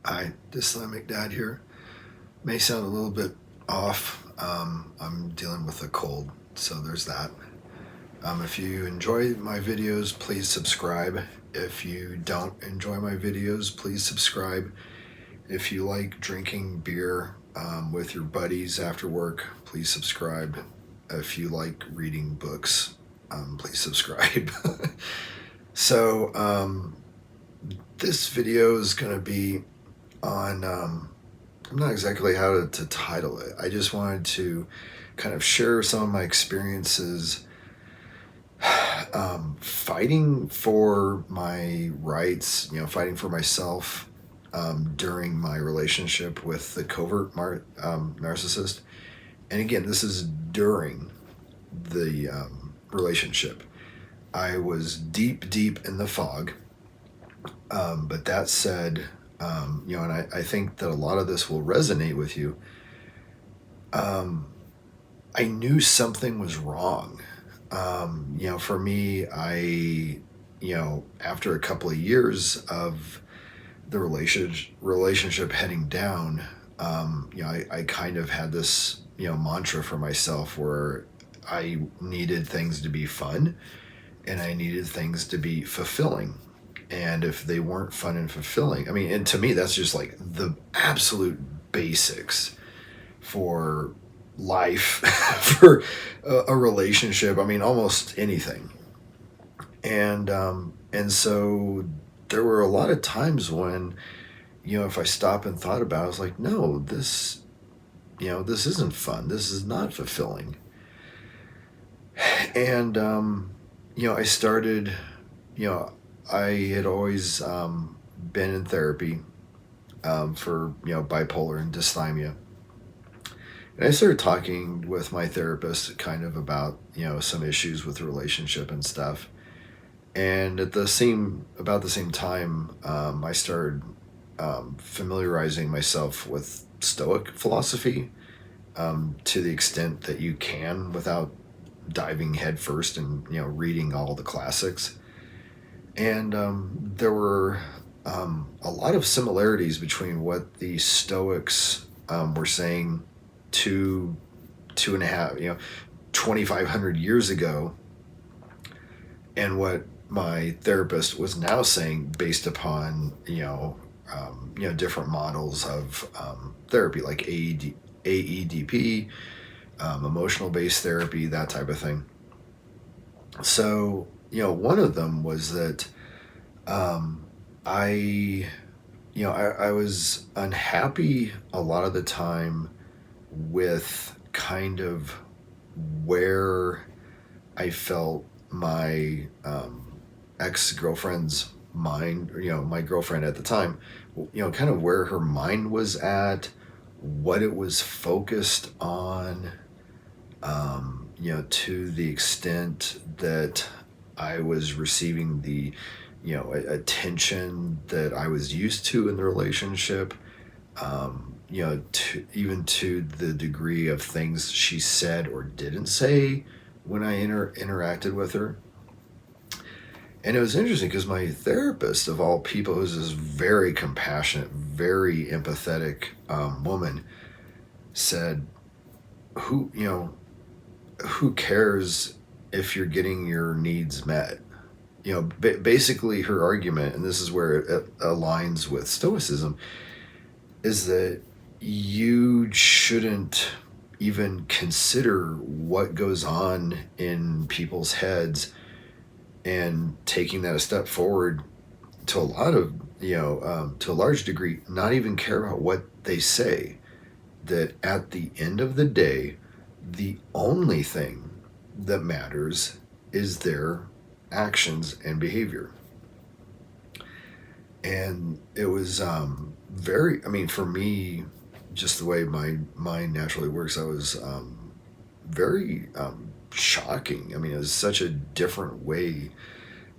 Hi, Islamic Dad here. May sound a little bit off. I'm dealing with a cold, so there's that. If you enjoy my videos, please subscribe. If you don't enjoy my videos, please subscribe. If you like drinking beer with your buddies after work, please subscribe. If you like reading books, please subscribe. so, this video is going to be on I'm not exactly how to title it. I just wanted to kind of share some of my experiences fighting for my rights, fighting for myself during my relationship with the covert narcissist. And again, this is during the relationship. I was deep in the fog. But that said, and I think that a lot of this will resonate with you. I knew something was wrong. For me, after a couple of years of the relationship heading down, I kind of had this, mantra for myself where I needed things to be fun and I needed things to be fulfilling. And if they weren't fun and fulfilling, and to me, that's just like the absolute basics for life, for a relationship. Almost anything. And so there were a lot of times when, if I stopped and thought about it, I was like, no, this isn't fun. This is not fulfilling. And, I started, I had always been in therapy for bipolar and dysthymia, and I started talking with my therapist kind of about some issues with the relationship and stuff. And about the same time, I started familiarizing myself with Stoic philosophy to the extent that you can without diving headfirst and reading all the classics. And there were a lot of similarities between what the Stoics were saying two and a half, 2,500 years ago, and what my therapist was now saying based upon different models of therapy like AEDP, emotional based therapy, that type of thing. So one of them was that I was unhappy a lot of the time with kind of where I felt my ex-girlfriend's mind, my girlfriend at the time, kind of where her mind was at, what it was focused on, to the extent that I was receiving the, attention that I was used to in the relationship, even to the degree of things she said or didn't say when I interacted with her. And it was interesting because my therapist, of all people, who's this very compassionate, very empathetic woman, said, who cares if you're getting your needs met? Basically her argument, and this is where it aligns with Stoicism, is that you shouldn't even consider what goes on in people's heads, and taking that a step forward to to a large degree, not even care about what they say. That at the end of the day, the only thing that matters is their actions and behavior. And it was for me, just the way my mind naturally works, I was very shocking. It was such a different way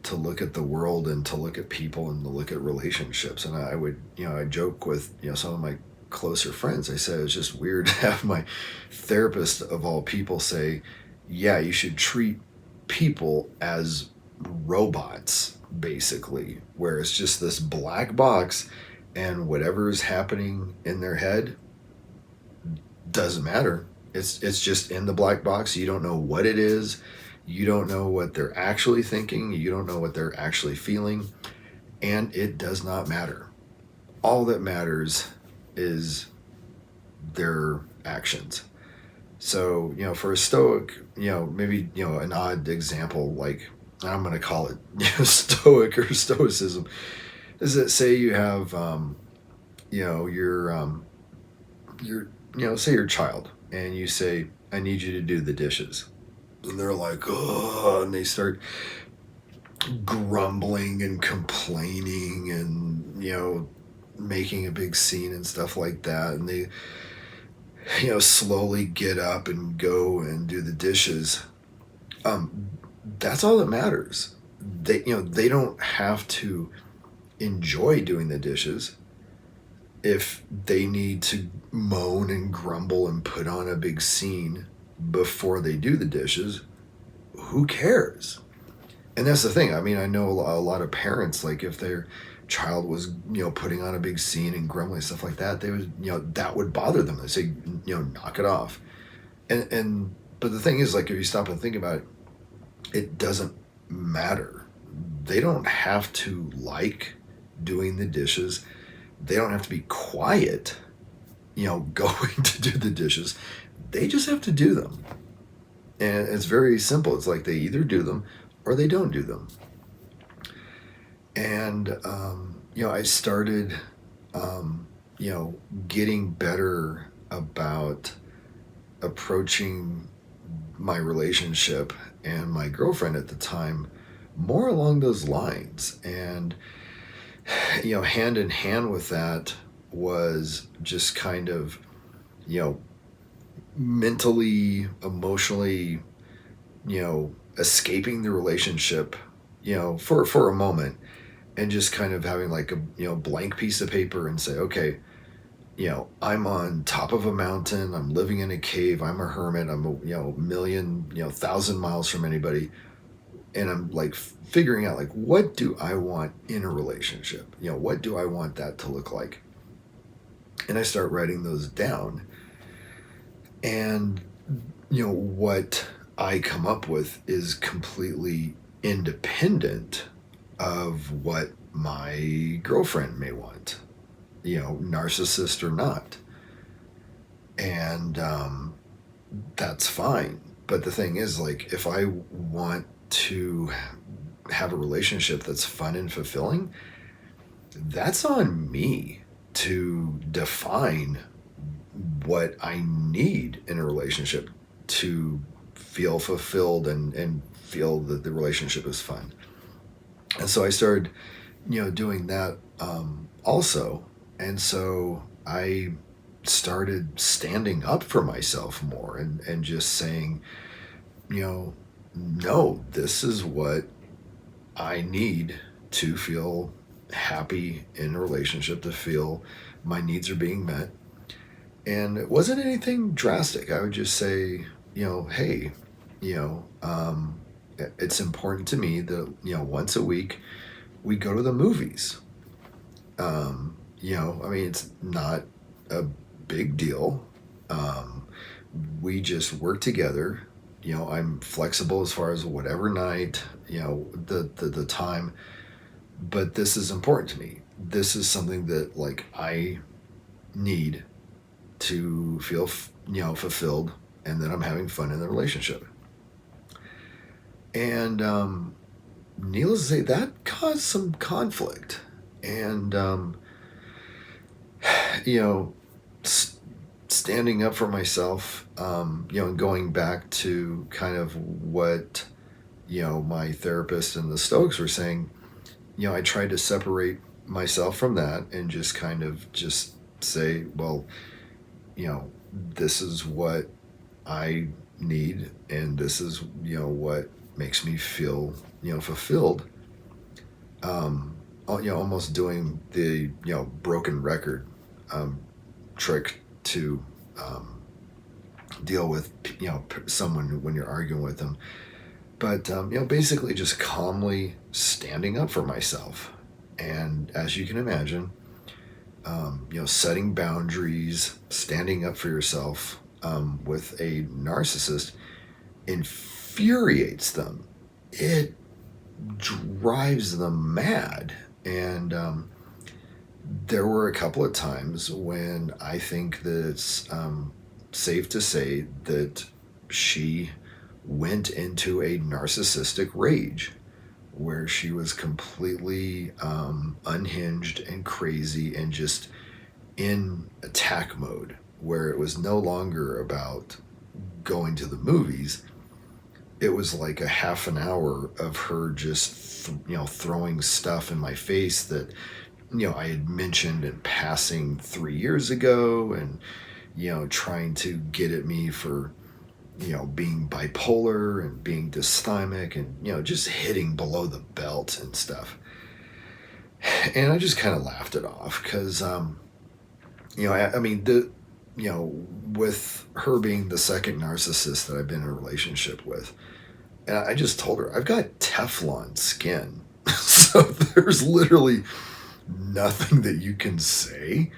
to look at the world and to look at people and to look at relationships. And I would, I joke with, some of my closer friends. I said, it's just weird to have my therapist of all people say, yeah, you should treat people as robots, basically, where it's just this black box and whatever is happening in their head doesn't matter. It's just in the black box. You don't know what it is. You don't know what they're actually thinking. You don't know what they're actually feeling. And it does not matter. All that matters is their actions. So, for a Stoic, maybe, an odd example, like I'm going to call it Stoic or Stoicism, is that say you have, say your child, and you say, I need you to do the dishes. And they're like, oh, and they start grumbling and complaining and, making a big scene and stuff like that. And they, slowly get up and go and do the dishes. That's all that matters. They don't have to enjoy doing the dishes. If they need to moan and grumble and put on a big scene before they do the dishes, who cares? And that's the thing. I mean, I know a lot of parents, like if their child was, putting on a big scene and grumbling and stuff like that, they would, that would bother them. They say, knock it off. But the thing is, like, if you stop and think about it, it doesn't matter. They don't have to like doing the dishes. They don't have to be quiet, going to do the dishes. They just have to do them. And it's very simple. It's like they either do them or they don't do them. And, I started, getting better about approaching my relationship and my girlfriend at the time more along those lines. And, hand in hand with that was just kind of, mentally, emotionally, escaping the relationship, for a moment, and just kind of having like a, blank piece of paper and say, okay, I'm on top of a mountain. I'm living in a cave. I'm a hermit. I'm a, million, 1,000 miles from anybody. And I'm like figuring out, like, what do I want in a relationship? What do I want that to look like? And I start writing those down. And, what I come up with is completely independent of what my girlfriend may want, narcissist or not. And that's fine. But the thing is, like, if I want to have a relationship that's fun and fulfilling, that's on me to define what I need in a relationship to feel fulfilled and feel that the relationship is fun. And so I started, doing that also. And so I started standing up for myself more and just saying, no, this is what I need to feel happy in a relationship, to feel my needs are being met. And it wasn't anything drastic. I would just say, hey, it's important to me that, once a week we go to the movies. It's not a big deal. We just work together. I'm flexible as far as whatever night, the time, but this is important to me. This is something that, like, I need to feel, fulfilled, and that I'm having fun in the relationship. And needless to say, that caused some conflict. And, standing up for myself, and going back to kind of what, my therapist and the Stoics were saying, I tried to separate myself from that and just kind of just say, well, this is what I need, and this is, what makes me feel, fulfilled. Almost doing the, broken record trick to deal with, someone when you're arguing with them. But, basically just calmly standing up for myself. And as you can imagine, setting boundaries, standing up for yourself with a narcissist infuriates them. It drives them mad. And there were a couple of times when I think that it's safe to say that she went into a narcissistic rage where she was completely unhinged and crazy and just in attack mode, where it was no longer about going to the movies. It was like a half an hour of her just throwing stuff in my face that I had mentioned in passing 3 years ago, and trying to get at me for being bipolar and being dysthymic, and just hitting below the belt and stuff. And I just kind of laughed it off because I mean with her being the second narcissist that I've been in a relationship with, and I just told her I've got Teflon skin. So there's literally nothing that you can say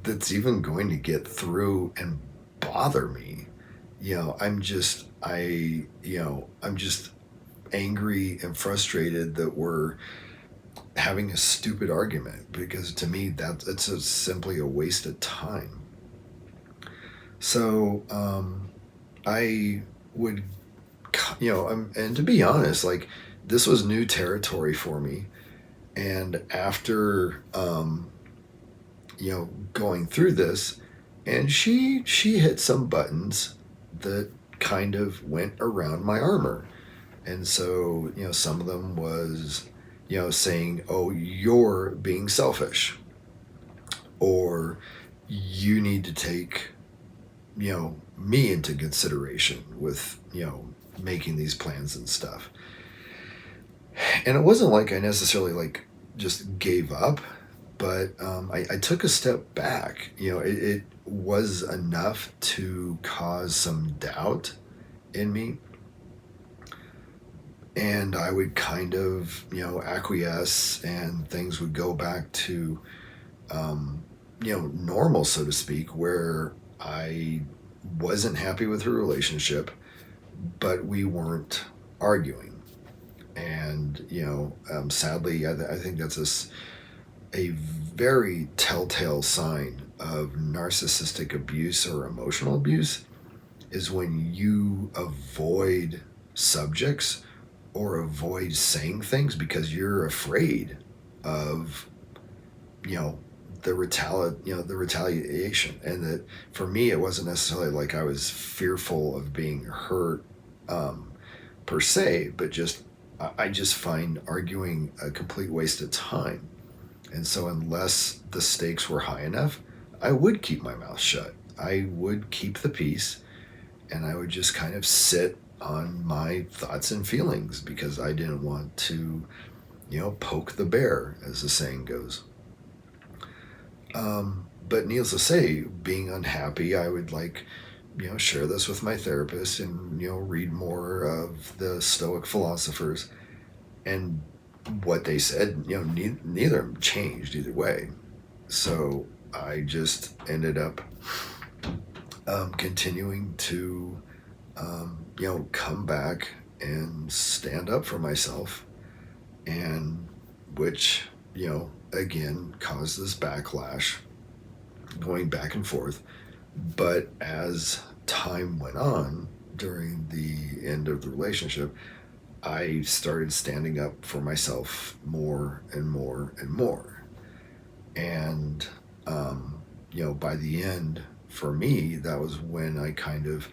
that's even going to get through and bother me. I'm just angry and frustrated that we're having a stupid argument, because to me it's simply a waste of time. So I would, and to be honest, like, this was new territory for me. And after going through this, and she hit some buttons that kind of went around my armor. And so some of them was saying, oh, you're being selfish, or you need to take me into consideration with making these plans and stuff. And it wasn't like I necessarily like just gave up, but I took a step back. It was enough to cause some doubt in me, and I would kind of acquiesce, and things would go back to normal, so to speak, where I wasn't happy with her relationship, but we weren't arguing. And sadly, I think that's a very telltale sign of narcissistic abuse or emotional abuse, is when you avoid subjects or avoid saying things because you're afraid of the retaliation. And that, for me, it wasn't necessarily like I was fearful of being hurt per se, but I just find arguing a complete waste of time. And so unless the stakes were high enough, I would keep my mouth shut. I would keep the peace, and I would just kind of sit on my thoughts and feelings, because I didn't want to poke the bear, as the saying goes. But needless to say, being unhappy, I would share this with my therapist, and read more of the Stoic philosophers, and what they said, neither of them changed either way. So I just ended up continuing to come back and stand up for myself, and which again caused this backlash, going back and forth. But as time went on, during the end of the relationship, I started standing up for myself more and more and more. And by the end, for me, that was when I kind of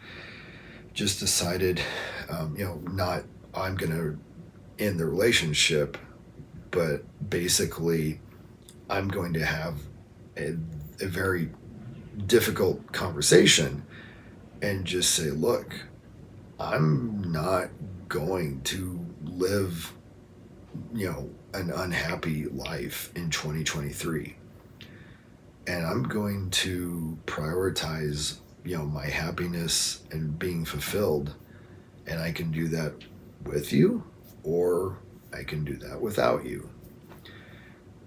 just decided, not I'm going to end the relationship, but basically I'm going to have a very difficult conversation and just say, look, I'm not going to live, an unhappy life in 2023. And I'm going to prioritize, my happiness and being fulfilled. And I can do that with you, or I can do that without you.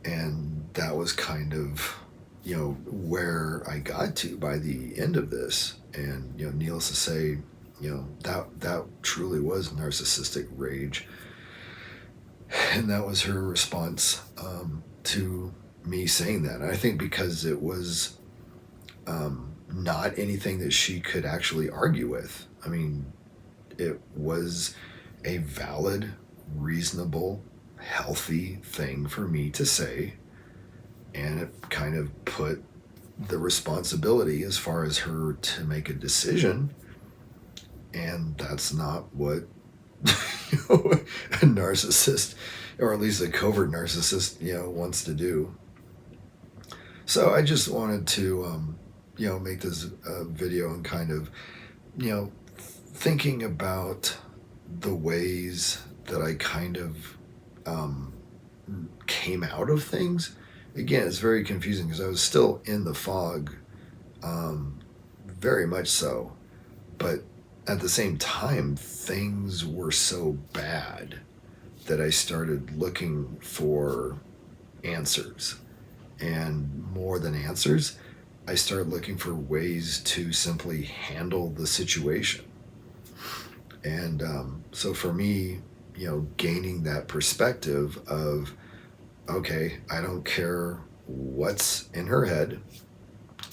And that was kind of where I got to by the end of this. And, needless to say, that truly was narcissistic rage. And that was her response to me saying that. And I think because it was not anything that she could actually argue with. I mean, it was a valid, reasonable, healthy thing for me to say. And it kind of put the responsibility as far as her to make a decision. And that's not what a narcissist, or at least a covert narcissist, wants to do. So I just wanted to, make this video and kind of, thinking about the ways that I kind of came out of things. Again, it's very confusing because I was still in the fog, very much so. But at the same time, things were so bad that I started looking for answers. And more than answers, I started looking for ways to simply handle the situation. And so for me, gaining that perspective of, okay, I don't care what's in her head.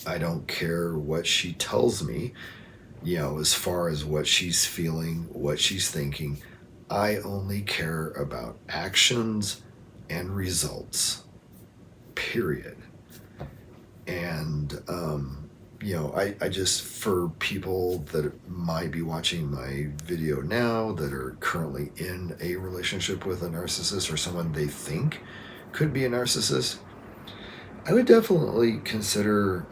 I don't care what she tells me, as far as what she's feeling, what she's thinking. I only care about actions and results, period. And, I just, for people that might be watching my video now that are currently in a relationship with a narcissist or someone they think could be a narcissist, I would definitely consider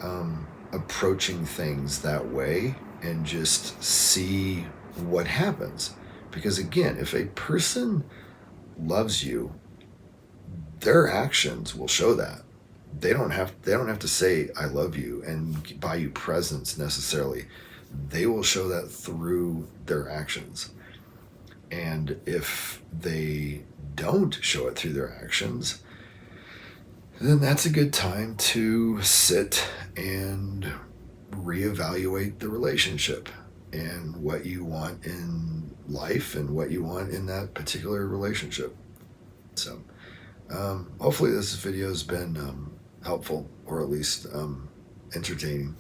approaching things that way and just see what happens. Because again, if a person loves you, their actions will show that. They don't have to say I love you and buy you presents necessarily. They will show that through their actions. And if they don't show it through their actions, then that's a good time to sit and reevaluate the relationship and what you want in life and what you want in that particular relationship. So hopefully this video has been helpful, or at least entertaining.